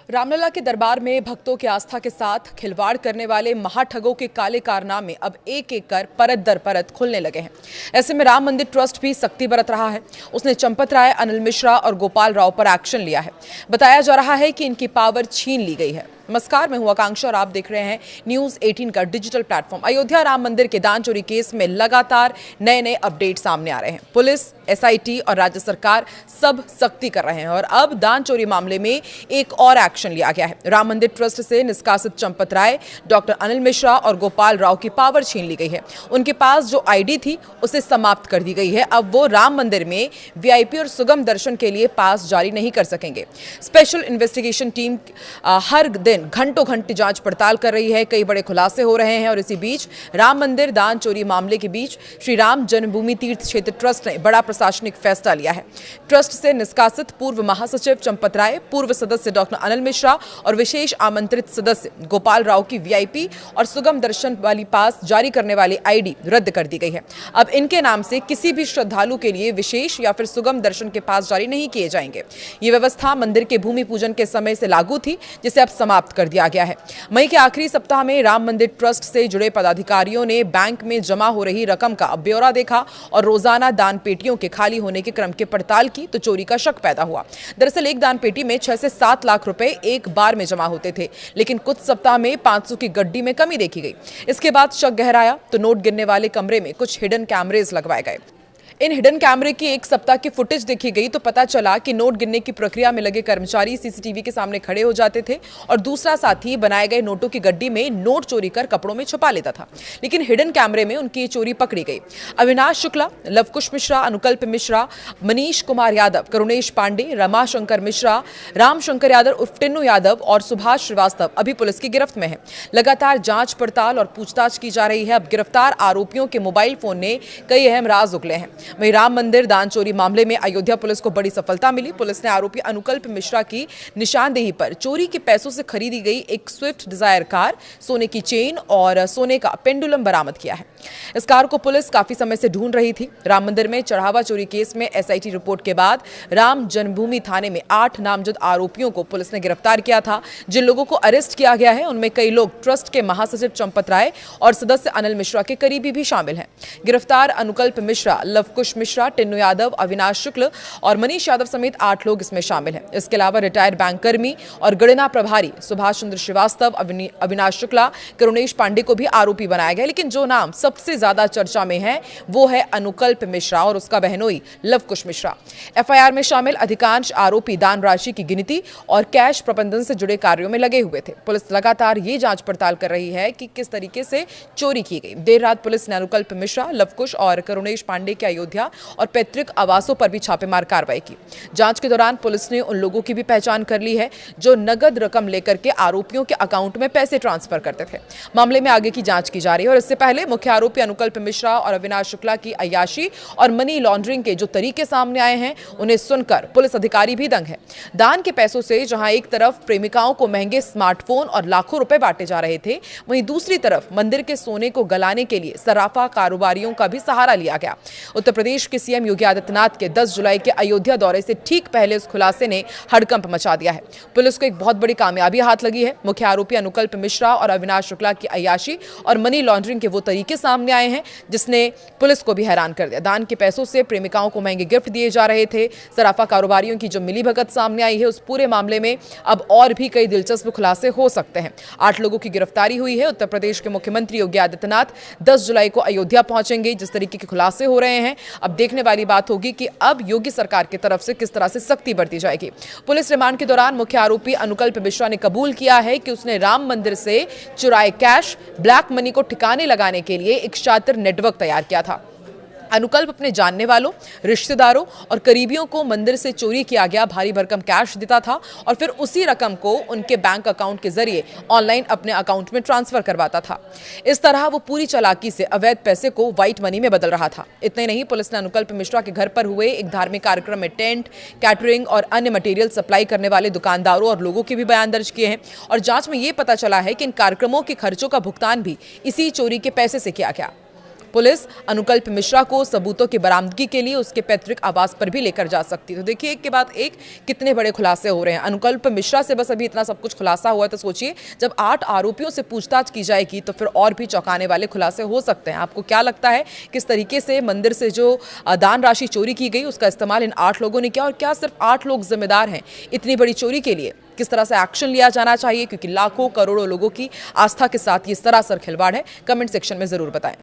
रामलला के दरबार में भक्तों की आस्था के साथ खिलवाड़ करने वाले महाठगों के काले कारनामे अब एक एक कर परत दर परत खुलने लगे हैं। ऐसे में राम मंदिर ट्रस्ट भी सख्ती बरत रहा है। उसने चंपत राय, अनिल मिश्रा और गोपाल राव पर एक्शन लिया है। बताया जा रहा है कि इनकी पावर छीन ली गई है। नमस्कार, मैं हूं आकांक्षा और आप देख रहे हैं न्यूज 18 का डिजिटल प्लेटफॉर्म। अयोध्या राम मंदिर के दान चोरी केस में लगातार नए नए अपडेट सामने आ रहे हैं। पुलिस, एसआईटी और राज्य सरकार सब सख्ती कर रहे हैं और अब दान चोरी मामले में एक और एक्शन लिया गया है। राम मंदिर ट्रस्ट से निष्कासित चंपत राय, डॉक्टर अनिल मिश्रा और गोपाल राव की पावर छीन ली गई है। उनके पास जो आईडी थी उसे समाप्त कर दी गई है। अब वो राम मंदिर में वीआईपी और सुगम दर्शन के लिए पास जारी नहीं कर सकेंगे। स्पेशल इन्वेस्टिगेशन टीम हर दिन घंटों घंटे जांच पड़ताल कर रही है। कई बड़े खुलासे हो रहे हैं और इसी बीच राम मंदिर दान चोरी मामले के बीच श्री राम जन्मभूमि तीर्थ क्षेत्र ट्रस्ट ने बड़ा प्रशासनिक फैसला लिया है। ट्रस्ट से निष्कासित पूर्व महासचिव चंपत राय, पूर्व सदस्य डॉक्टर अनिल मिश्रा और विशेष आमंत्रित सदस्य गोपाल राव की वीआईपी और सुगम दर्शन वाली पास जारी करने वाली आईडी रद्द कर दी गई है। अब इनके नाम से किसी भी श्रद्धालु के लिए विशेष या फिर सुगम दर्शन के पास जारी नहीं किए जाएंगे। ये व्यवस्था मंदिर के भूमि पूजन के समय से लागू थी, जिसे अब समाप्त कर दिया गया है। मई के आखिरी सप्ताह में राम मंदिर ट्रस्ट से जुड़े पदाधिकारियों ने बैंक में जमा हो रही रकम का ब्यौरा देखा और रोजाना दान पेटियों के खाली होने के क्रम की पड़ताल की तो चोरी का शक पैदा हुआ। दरअसल एक दान पेटी में 6 से 7 लाख रुपए एक बार में जमा होते थे, लेकिन कुछ सप्ताह में 500 की गड्डी में कमी देखी गई। इसके बाद शक गहराया तो नोट गिनने वाले कमरे में कुछ हिडन कैमरेज लगवाए गए। इन हिडन कैमरे की एक सप्ताह की फुटेज देखी गई तो पता चला कि नोट गिनने की प्रक्रिया में लगे कर्मचारी सीसीटीवी के सामने खड़े हो जाते थे और दूसरा साथी बनाए गए नोटों की गड्डी में नोट चोरी कर कपड़ों में छुपा लेता था। लेकिन हिडन कैमरे में उनकी चोरी पकड़ी गई। अविनाश शुक्ला, लवकुश मिश्रा, अनुकल्प मिश्रा, मनीष कुमार यादव, करुणेश पांडे, रमाशंकर मिश्रा, रामशंकर यादव उर्फ टिन्नू यादव और सुभाष श्रीवास्तव अभी पुलिस की गिरफ्त में है। लगातार जांच पड़ताल और पूछताछ की जा रही है। अब गिरफ्तार आरोपियों के मोबाइल फोन ने कई अहम राज उगले हैं। वहीं राम मंदिर दान चोरी मामले में अयोध्या पुलिस को बड़ी सफलता मिली। पुलिस ने आरोपी अनुकल्प मिश्रा की निशानदेही पर चोरी के पैसों से खरीदी गई एक स्विफ्ट डिजायर कार, सोने की चेन और सोने का पेंडुलम बरामद किया है। इस कार को पुलिस काफी समय से ढूंढ रही थी। राम मंदिर में चढ़ावा चोरी केस में एसआईटी रिपोर्ट के बाद राम जन्मभूमि थाने में 8 नामजद आरोपियों को पुलिस ने गिरफ्तार किया था। जिन लोगों को अरेस्ट किया गया है उनमें कई लोग ट्रस्ट के महासचिव चंपत राय और सदस्य अनिल मिश्रा के करीबी भी शामिल हैं। गिरफ्तार अनुकल्प मिश्रा, लवकुश मिश्रा, टिन्नू यादव, अविनाश शुक्ल और मनीष यादव समेत 8 लोग इसमें शामिल हैं। इसके अलावा रिटायर्ड बैंक कर्मी और गणना प्रभारी सुभाष चंद्र श्रीवास्तव, अविनाश शुक्ला, करुणेश पांडे को भी आरोपी बनाया गया। लेकिन जो नाम सबसे ज्यादा चर्चा में है वो है अनुकल्प मिश्रा और उसका बहनोई लवकुश मिश्रा। एफआईआर में शामिल अधिकांश आरोपी दान राशि की गिनती और कैश प्रबंधन से जुड़े कार्यों में लगे हुए थे। पुलिस लगातार ये जांच पड़ताल कर रही है कि किस तरीके से चोरी की गई। देर रात पुलिस ने अनुकल्प मिश्रा, लवकुश और करुणेश पांडे के अयोध्या और पैतृक आवासों पर भी छापेमार कार्रवाई की। जांच के दौरान पुलिस ने उन लोगों की भी पहचान कर ली है जो नगद रकम लेकर के आरोपियों के अकाउंट में पैसे ट्रांसफर करते थे। मामले में आगे की जांच की जा रही है और इससे पहले मुख्य आरोपी अनुकल्प मिश्रा और अविनाश शुक्ला की अय्याशी और मनी लॉन्ड्रिंग के जो तरीके सामने आए हैं उन्हें सुनकर पुलिस अधिकारी भी दंग है। दान के पैसों से जहां एक तरफ प्रेमिकाओं को महंगे स्मार्टफोन और लाखों रुपए बांटे जा रहे थे, वहीं दूसरी तरफ मंदिर के सोने को गलाने के लिए सराफा कारोबारियों का भी सहारा लिया गया। उत्तर प्रदेश के सीएम योगी आदित्यनाथ के 10 जुलाई के अयोध्या दौरे से ठीक पहले इस खुलासे ने हड़कंप मचा दिया है। पुलिस को एक बहुत बड़ी कामयाबी हाथ लगी है। मुख्य आरोपी अनुकल्प मिश्रा और अविनाश शुक्ला की अय्याशी और मनी लॉन्ड्रिंग के वो तरीके सामने आए हैं जिसने पुलिस को भी हैरान कर दिया। दान के पैसों से प्रेमिकाओं को महंगे गिफ्ट दिए जा रहे थे। सराफा कारोबारियों की जो मिलीभगत सामने आई है, उस पूरे मामले में अब और भी कई दिलचस्प खुलासे हो सकते हैं। 8 लोगों की गिरफ्तारी हुई है। उत्तर प्रदेश के मुख्यमंत्री योगी आदित्यनाथ 10 जुलाई को अयोध्या पहुंचेंगे। जिस तरीके के खुलासे हो रहे हैं, अब देखने वाली बात होगी कि अब योगी सरकार की तरफ से किस तरह से सख्ती बरती जाएगी। पुलिस रिमांड के दौरान मुख्य आरोपी अनुकल्प मिश्रा ने कबूल किया है कि उसने राम मंदिर से चुराए कैश, ब्लैक मनी को ठिकाने लगाने के लिए एक शातिर नेटवर्क तैयार किया था। अनुकल्प अपने जानने वालों, रिश्तेदारों और करीबियों को मंदिर से चोरी किया गया भारी भरकम कैश देता था और फिर उसी रकम को उनके बैंक अकाउंट के जरिए ऑनलाइन अपने अकाउंट में ट्रांसफर करवाता था। इस तरह वो पूरी चालाकी से अवैध पैसे को व्हाइट मनी में बदल रहा था। इतना ही नहीं, पुलिस ने अनुकल्प मिश्रा के घर पर हुए एक धार्मिक कार्यक्रम में टेंट, कैटरिंग और अन्य मटेरियल सप्लाई करने वाले दुकानदारों और लोगों के भी बयान दर्ज किए हैं और जांच में ये पता चला है कि इन कार्यक्रमों के खर्चों का भुगतान भी इसी चोरी के पैसे से किया गया। पुलिस अनुकल्प मिश्रा को सबूतों की बरामदगी के लिए उसके पैतृक आवास पर भी लेकर जा सकती है। तो देखिए एक के बाद एक कितने बड़े खुलासे हो रहे हैं। अनुकल्प मिश्रा से बस अभी इतना सब कुछ खुलासा हुआ है, तो सोचिए जब 8 आरोपियों से पूछताछ की जाएगी तो फिर और भी चौंकाने वाले खुलासे हो सकते हैं। आपको क्या लगता है किस तरीके से मंदिर से जो दान राशि चोरी की गई उसका इस्तेमाल इन 8 लोगों ने किया, और क्या सिर्फ 8 लोग जिम्मेदार हैं इतनी बड़ी चोरी के लिए? किस तरह से एक्शन लिया जाना चाहिए, क्योंकि लाखों करोड़ों लोगों की आस्था के साथ ये सरासर खिलवाड़ है? कमेंट सेक्शन में जरूर बताएं।